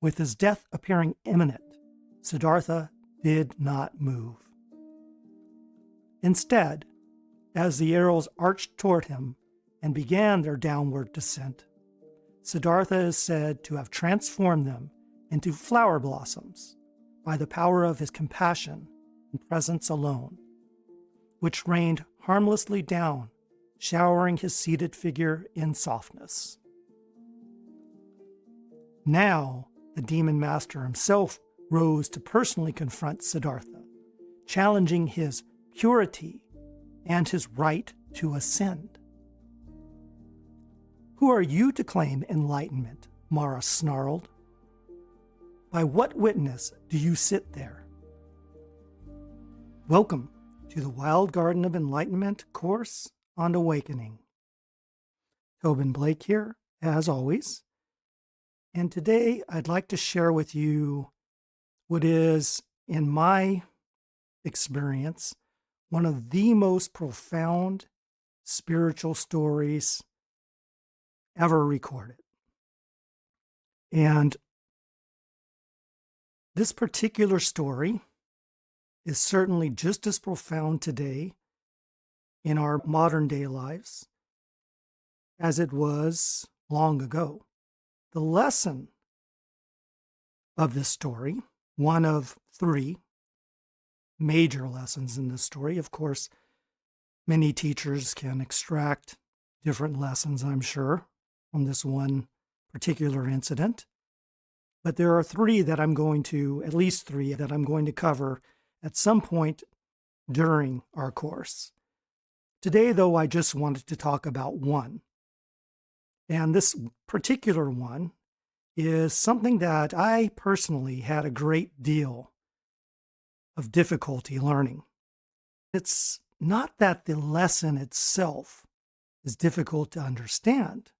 With his death appearing imminent, Siddhartha did not move. Instead, as the arrows arched toward him and began their downward descent, Siddhartha is said to have transformed them into flower blossoms by the power of his compassion and presence alone, which rained harmlessly down, showering his seated figure in softness. Now, the demon master himself rose to personally confront Siddhartha, challenging his purity and his right to ascend. "Who are you to claim enlightenment?" Mara snarled. "By what witness do you sit there?" Welcome to the Wild Garden of Enlightenment course on awakening. Tobin Blake here, as always. And today I'd like to share with you what is, in my experience, one of the most profound spiritual stories ever recorded. And this particular story is certainly just as profound today in our modern day lives as it was long ago. The lesson of this story, one of three major lessons in this story. Of course, many teachers can extract different lessons, I'm sure, from this one particular incident. But there are at least three that I'm going to cover at some point during our course. Today, though, I just wanted to talk about one. And this particular one is something that I personally had a great deal of difficulty learning. It's not that the lesson itself is difficult to understand,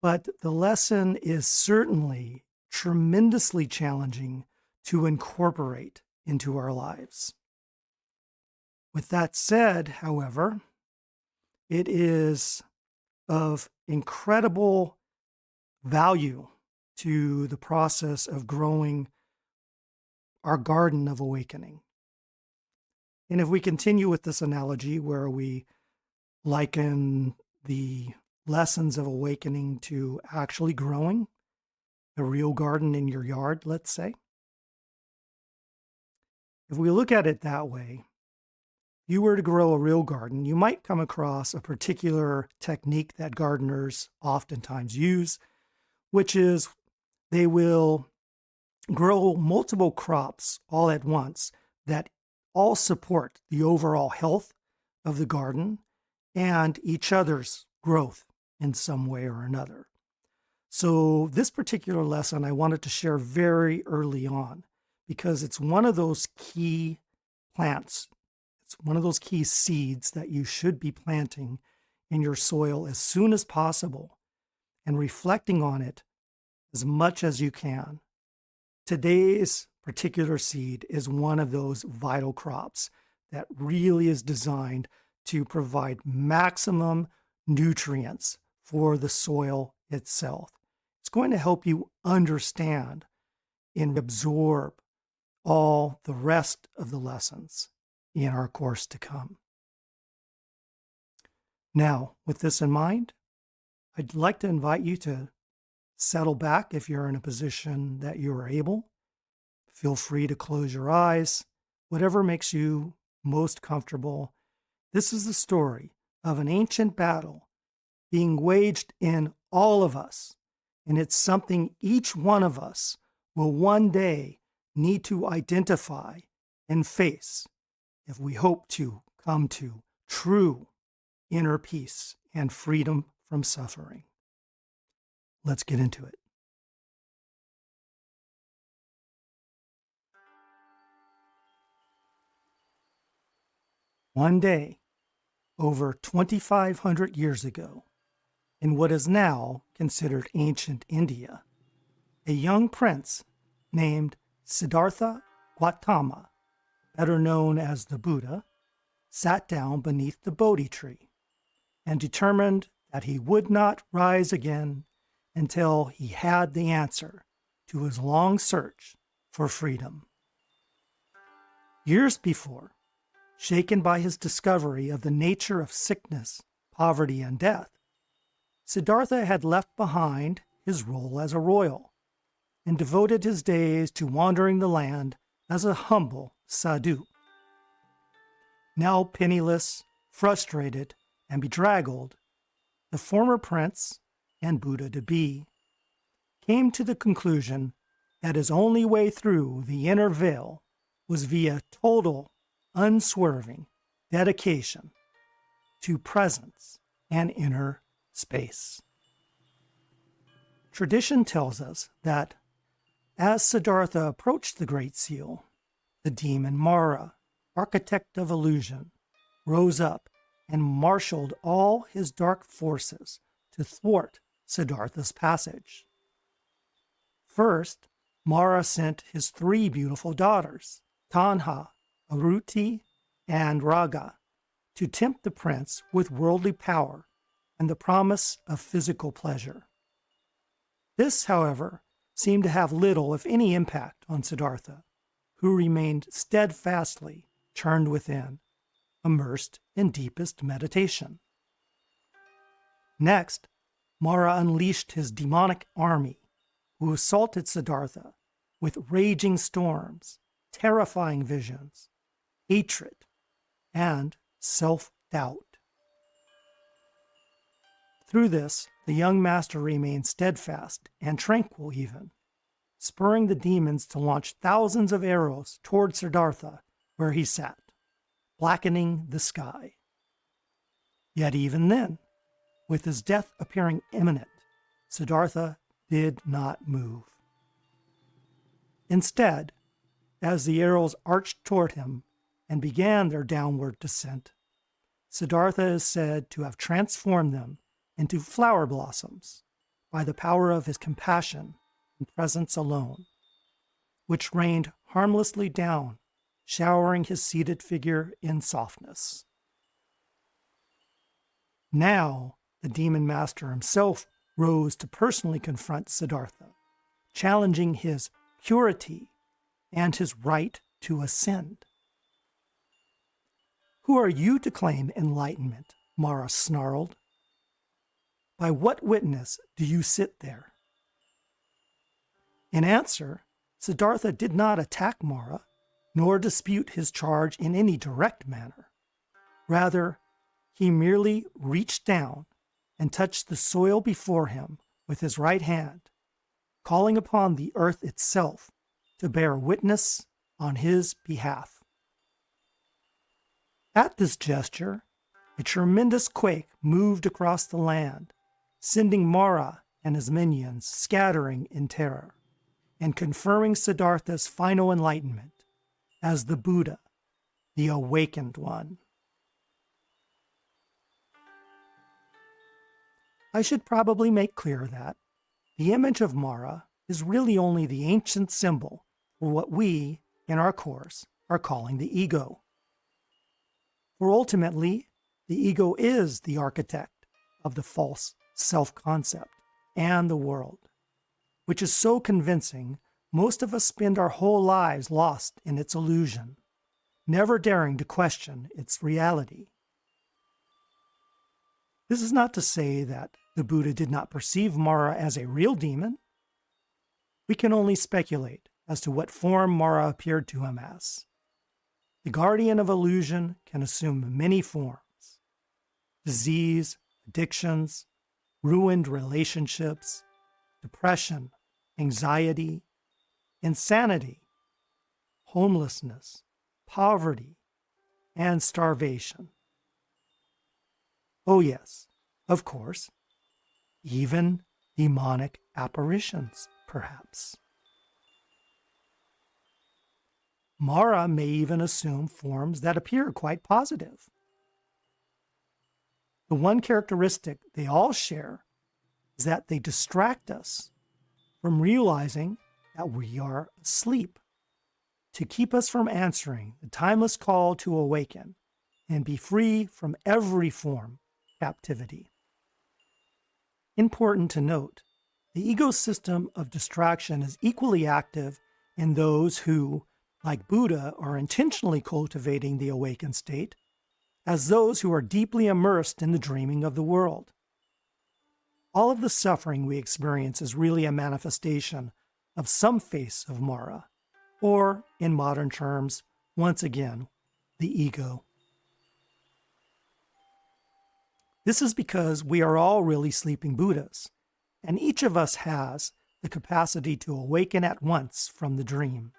but the lesson is certainly tremendously challenging to incorporate into our lives. With that said, however, it is of incredible value to the process of growing our garden of awakening. And if we continue with this analogy where we liken the lessons of awakening to actually growing a real garden in your yard, let's say. If we look at it that way, you were to grow a real garden, you might come across a particular technique that gardeners oftentimes use, which is they will grow multiple crops all at once that all support the overall health of the garden and each other's growth in some way or another. So this particular lesson I wanted to share very early on because it's one of those key plants. It's one of those key seeds that you should be planting in your soil as soon as possible and reflecting on it as much as you can. Today's particular seed is one of those vital crops that really is designed to provide maximum nutrients for the soil itself. It's going to help you understand and absorb all the rest of the lessons in our course to come. Now, with this in mind, I'd like to invite you to settle back if you're in a position that you are able. Feel free to close your eyes, whatever makes you most comfortable. This is the story of an ancient battle being waged in all of us, and it's something each one of us will one day need to identify and face if we hope to come to true inner peace and freedom from suffering. Let's get into it. One day, over 2,500 years ago, in what is now considered ancient India, a young prince named Siddhartha Gautama, better known as the Buddha, sat down beneath the Bodhi tree and determined that he would not rise again until he had the answer to his long search for freedom. Years before, shaken by his discovery of the nature of sickness, poverty, and death, Siddhartha had left behind his role as a royal and devoted his days to wandering the land as a humble sadhu. Now penniless, frustrated, and bedraggled, the former prince and Buddha-to-be came to the conclusion that his only way through the inner veil was via total, unswerving dedication to presence and inner space. Tradition tells us that as Siddhartha approached the Great Seal, the demon Mara, architect of illusion, rose up and marshaled all his dark forces to thwart Siddhartha's passage. First, Mara sent his 3 beautiful daughters, Tanha, Aruti, and Raga, to tempt the prince with worldly power and the promise of physical pleasure. This, however, seemed to have little, if any, impact on Siddhartha, who remained steadfastly turned within, immersed in deepest meditation. Next, Mara unleashed his demonic army, who assaulted Siddhartha with raging storms, terrifying visions, hatred, and self-doubt. Through this, the young master remained steadfast and tranquil even, spurring the demons to launch thousands of arrows toward Siddhartha where he sat, blackening the sky. Yet even then, with his death appearing imminent, Siddhartha did not move. Instead, as the arrows arched toward him and began their downward descent, Siddhartha is said to have transformed them into flower blossoms by the power of his compassion and presence alone, which rained harmlessly down, showering his seated figure in softness. Now, the demon master himself rose to personally confront Siddhartha, challenging his purity and his right to ascend. "Who are you to claim enlightenment?" Mara snarled. "By what witness do you sit there?" In answer, Siddhartha did not attack Mara, nor dispute his charge in any direct manner. Rather, he merely reached down and touched the soil before him with his right hand, calling upon the earth itself to bear witness on his behalf. At this gesture, a tremendous quake moved across the land, sending Mara and his minions scattering in terror, and confirming Siddhartha's final enlightenment as the Buddha, the awakened one. I should probably make clear that the image of Mara is really only the ancient symbol for what we, in our course, are calling the ego. For ultimately, the ego is the architect of the false self-concept and the world, which is so convincing most of us spend our whole lives lost in its illusion, never daring to question its reality. This is not to say that the Buddha did not perceive Mara as a real demon. We can only speculate as to what form Mara appeared to him as. The guardian of illusion can assume many forms: disease, addictions, ruined relationships, depression, anxiety, insanity, homelessness, poverty, and starvation. Oh yes, of course, even demonic apparitions, perhaps. Mara may even assume forms that appear quite positive. The one characteristic they all share is that they distract us from realizing that we are asleep, to keep us from answering the timeless call to awaken and be free from every form of captivity. Important to note The ego system of distraction is equally active in those who, like Buddha, are intentionally cultivating the awakened state, as those who are deeply immersed in the dreaming of the world. All of the suffering we experience is really a manifestation of some face of Mara, or, in modern terms, once again, the ego. This is because we are all really sleeping Buddhas, and each of us has the capacity to awaken at once from the dream.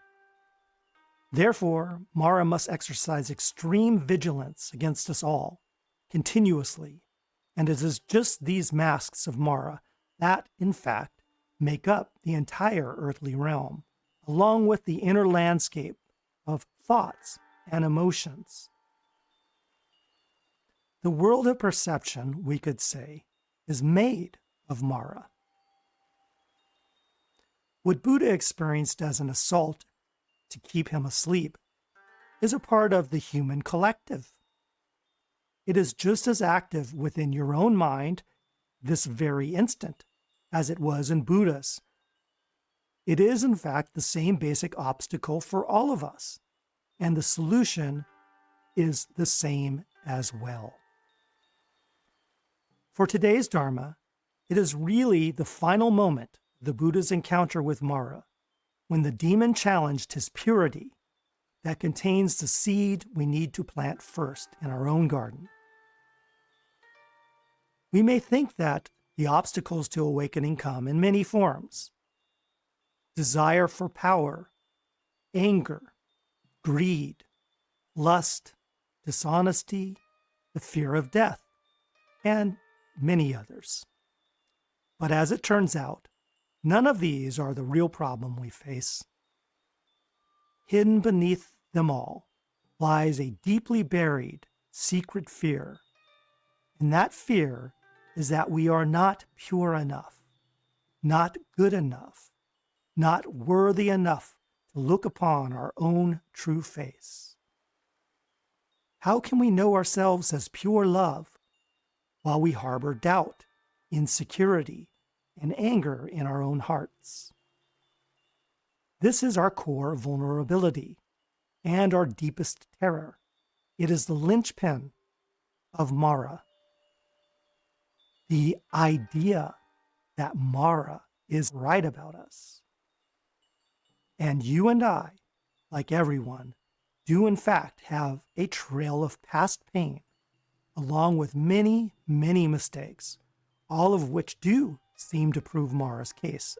Therefore, Mara must exercise extreme vigilance against us all, continuously, and it is just these masks of Mara that, in fact, make up the entire earthly realm, along with the inner landscape of thoughts and emotions. The world of perception, we could say, is made of Mara. What Buddha experienced as an assault to keep him asleep is a part of the human collective. It is just as active within your own mind this very instant as it was in Buddha's. It is, in fact, the same basic obstacle for all of us, and the solution is the same as well. For today's Dharma, it is really the final moment of the Buddha's encounter with Mara, when the demon challenged his purity that contains the seed we need to plant first in our own garden. We may think that the obstacles to awakening come in many forms: desire for power, anger, greed, lust, dishonesty, the fear of death, and many others. But as it turns out, none of these are the real problem we face. Hidden beneath them all lies a deeply buried, secret fear. And that fear is that we are not pure enough, not good enough, not worthy enough to look upon our own true face. How can we know ourselves as pure love while we harbor doubt, insecurity, and anger in our own hearts? This is our core vulnerability and our deepest terror. It is the linchpin of Mara. The idea that Mara is right about us. And you and I, like everyone, do in fact have a trail of past pain, along with many, many mistakes, all of which do seem to prove Mara's case.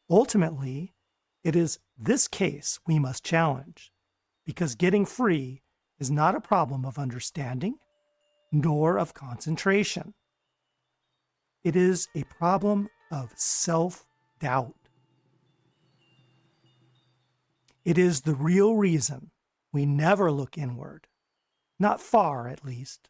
Ultimately, it is this case we must challenge, because getting free is not a problem of understanding, nor of concentration. It is a problem of self-doubt. It is the real reason we never look inward, not far at least,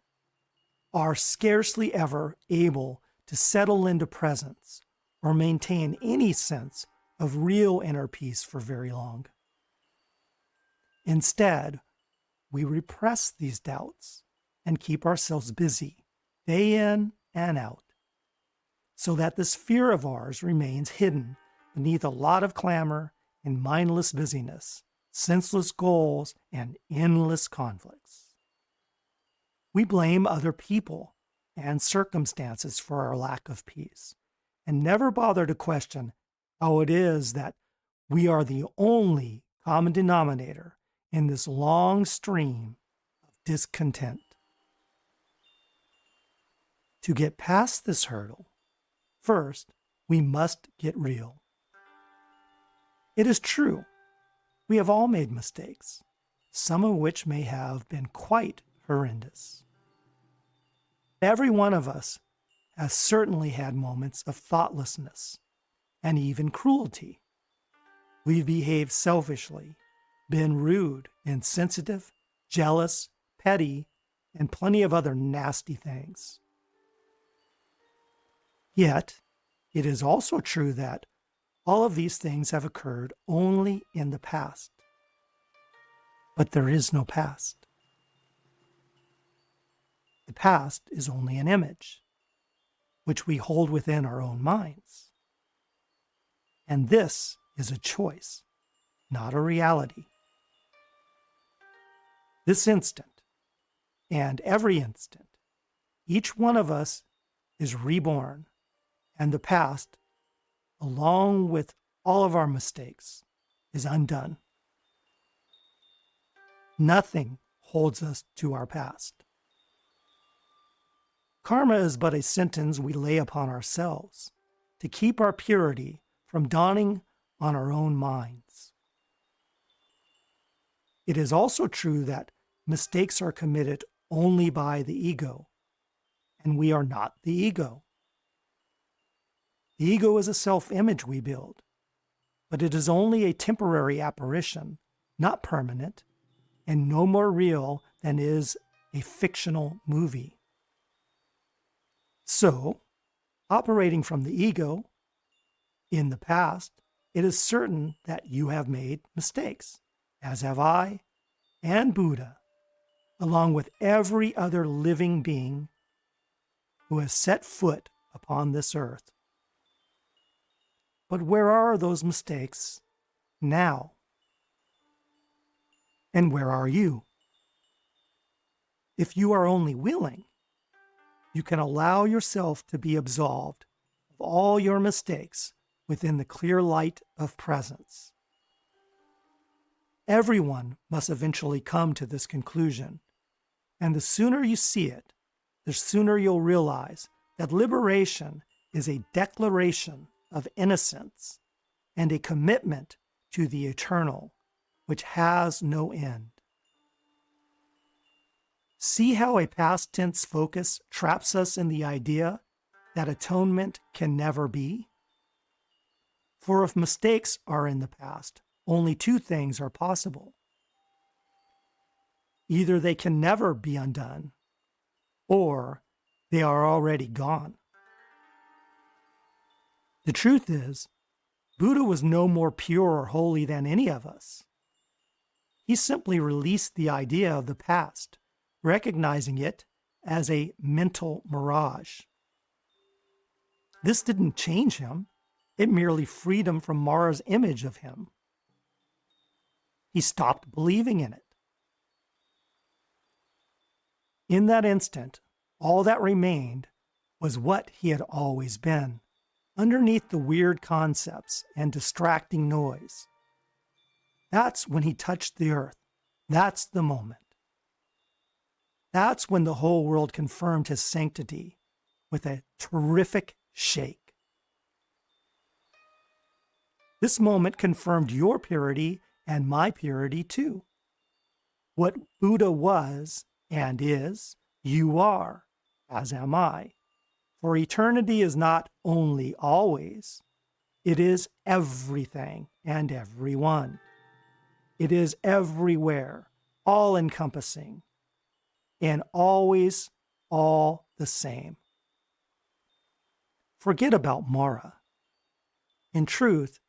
are scarcely ever able to settle into presence or maintain any sense of real inner peace for very long. Instead, we repress these doubts and keep ourselves busy, day in and out, so that this fear of ours remains hidden beneath a lot of clamor and mindless busyness, senseless goals, and endless conflicts. We blame other people and circumstances for our lack of peace, and never bother to question how it is that we are the only common denominator in this long stream of discontent. To get past this hurdle, first, we must get real. It is true, we have all made mistakes, some of which may have been quite horrendous. Every one of us has certainly had moments of thoughtlessness and even cruelty. We've behaved selfishly, been rude, insensitive, jealous, petty, and plenty of other nasty things. Yet, it is also true that all of these things have occurred only in the past. But there is no past. The past is only an image. which we hold within our own minds. And this is a choice, not a reality. This instant, and every instant, each one of us is reborn, and the past, along with all of our mistakes, is undone. Nothing holds us to our past. Karma is but a sentence we lay upon ourselves to keep our purity from dawning on our own minds. It is also true that mistakes are committed only by the ego, and we are not the ego. The ego is a self-image we build, but it is only a temporary apparition, not permanent, and no more real than is a fictional movie. So, operating from the ego, in the past, it is certain that you have made mistakes, as have I and Buddha, along with every other living being who has set foot upon this earth. But where are those mistakes now? And where are you? If you are only willing, you can allow yourself to be absolved of all your mistakes within the clear light of presence. Everyone must eventually come to this conclusion, and the sooner you see it, the sooner you'll realize that liberation is a declaration of innocence and a commitment to the eternal, which has no end. See how a past tense focus traps us in the idea that atonement can never be? For if mistakes are in the past, only two things are possible. Either they can never be undone, or they are already gone. The truth is, Buddha was no more pure or holy than any of us. He simply released the idea of the past, recognizing it as a mental mirage. This didn't change him. It merely freed him from Mara's image of him. He stopped believing in it. In that instant, all that remained was what he had always been, underneath the weird concepts and distracting noise. That's when he touched the earth. That's the moment. That's when the whole world confirmed his sanctity with a terrific shake. This moment confirmed your purity and my purity too. What Buddha was and is, you are, as am I. For eternity is not only always, it is everything and everyone. It is everywhere, all-encompassing, and always all the same. Forget about Mara. In truth,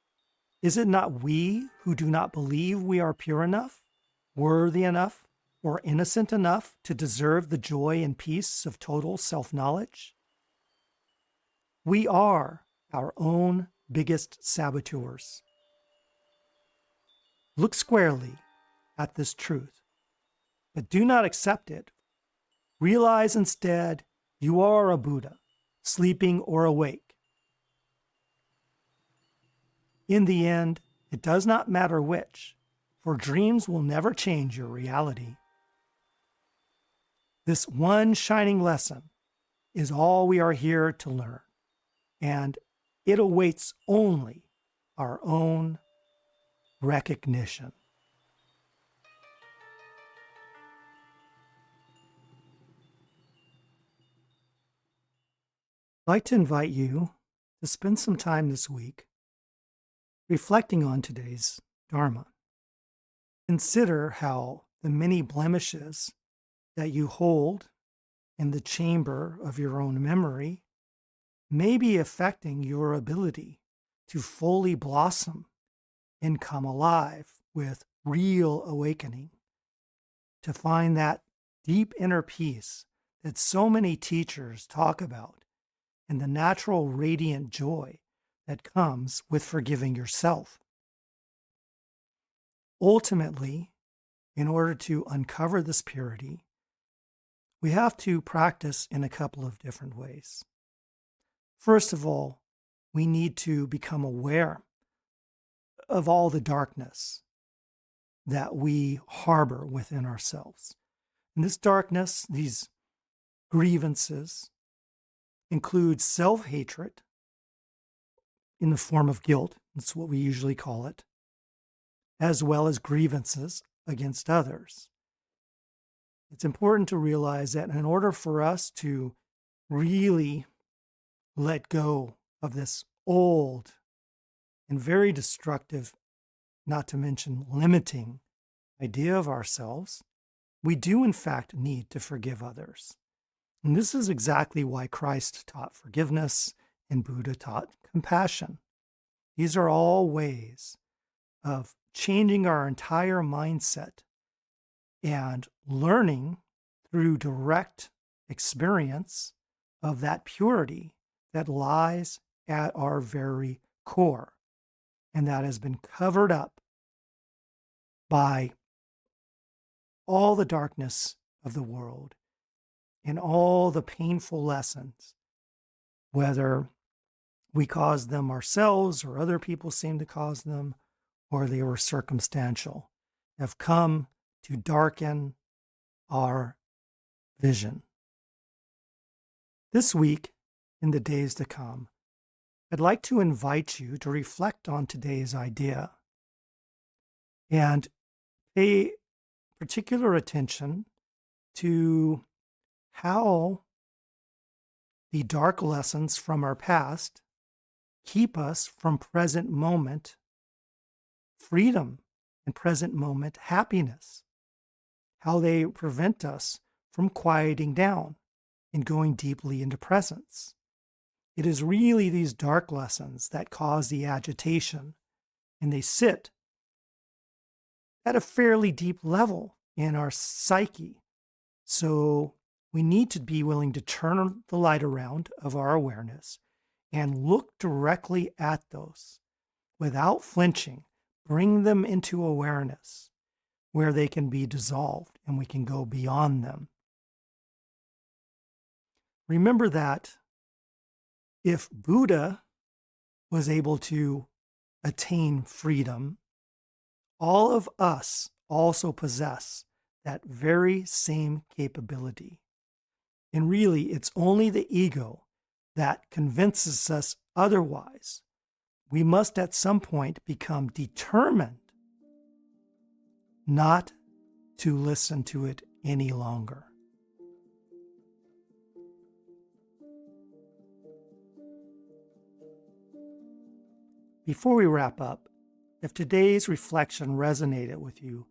is it not we who do not believe we are pure enough, worthy enough, or innocent enough to deserve the joy and peace of total self-knowledge? We are our own biggest saboteurs. Look squarely at this truth, but do not accept it. Realize instead you are a Buddha, sleeping or awake. In the end, it does not matter which, for dreams will never change your reality. This one shining lesson is all we are here to learn, and it awaits only our own recognition. I'd like to invite you to spend some time this week reflecting on today's Dharma. Consider how the many blemishes that you hold in the chamber of your own memory may be affecting your ability to fully blossom and come alive with real awakening, to find that deep inner peace that so many teachers talk about and the natural radiant joy that comes with forgiving yourself. Ultimately, in order to uncover this purity, we have to practice in a couple of different ways. First of all, we need to become aware of all the darkness that we harbor within ourselves. And this darkness, these grievances, include self-hatred in the form of guilt, that's what we usually call it, as well as grievances against others. It's important to realize that in order for us to really let go of this old and very destructive, not to mention limiting idea of ourselves, we do in fact need to forgive others. And this is exactly why Christ taught forgiveness and Buddha taught compassion. These are all ways of changing our entire mindset and learning through direct experience of that purity that lies at our very core and that has been covered up by all the darkness of the world and all the painful lessons, whether we caused them ourselves or other people seem to cause them, or they were circumstantial, have come to darken our vision. This week, in the days to come, I'd like to invite you to reflect on today's idea and pay particular attention to how the dark lessons from our past keep us from present moment freedom and present moment happiness, how they prevent us from quieting down and going deeply into presence. It is really these dark lessons that cause the agitation, and they sit at a fairly deep level in our psyche. So we need to be willing to turn the light around of our awareness and look directly at those without flinching, bring them into awareness where they can be dissolved and we can go beyond them. Remember that if Buddha was able to attain freedom, all of us also possess that very same capability. And really, it's only the ego that convinces us otherwise. We must at some point become determined not to listen to it any longer. Before we wrap up, if today's reflection resonated with you,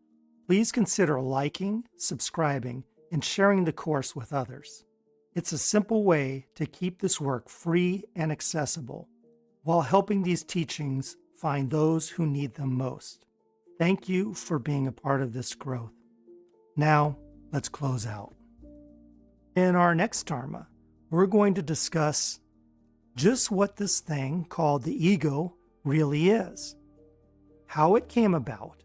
please consider liking, subscribing, and sharing the course with others. It's a simple way to keep this work free and accessible while helping these teachings find those who need them most. Thank you for being a part of this growth. Now, let's close out. In our next Dharma, we're going to discuss just what this thing called the ego really is, how it came about,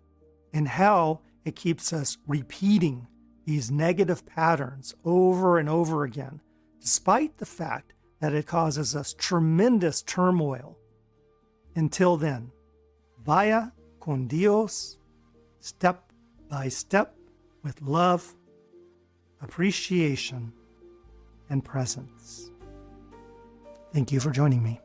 and how it keeps us repeating these negative patterns over and over again, despite the fact that it causes us tremendous turmoil. Until then, vaya con Dios, step by step, with love, appreciation, and presence. Thank you for joining me.